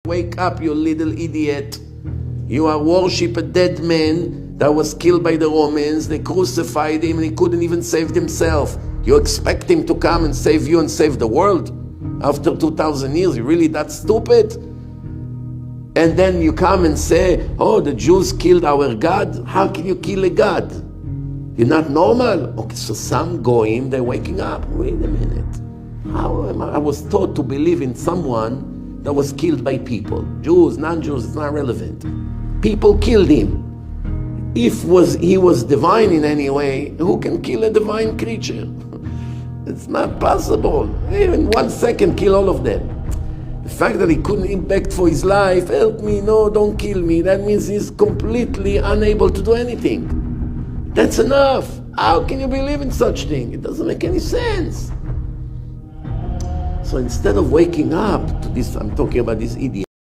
Wake up, you little idiot. You are worship a dead man that was killed by the Romans. They crucified him and he couldn't even save himself. You expect him to come and save you and save the world? After 2,000 years, you really that stupid? And then you come and say, oh, the Jews killed our God. How can you kill a God? You're not normal? Okay, so some goyim, they're waking up. Wait a minute. I was taught to believe in someone that was killed by people. Jews, non-Jews, it's not relevant. People killed him. If he was divine in any way, who can kill a divine creature? It's not possible. Even 1 second, kill all of them. The fact that he couldn't beg for his life, help me, no, don't kill me, that means he's completely unable to do anything. That's enough. How can you believe in such thing? It doesn't make any sense. So instead of waking up to this, I'm talking about this idiot.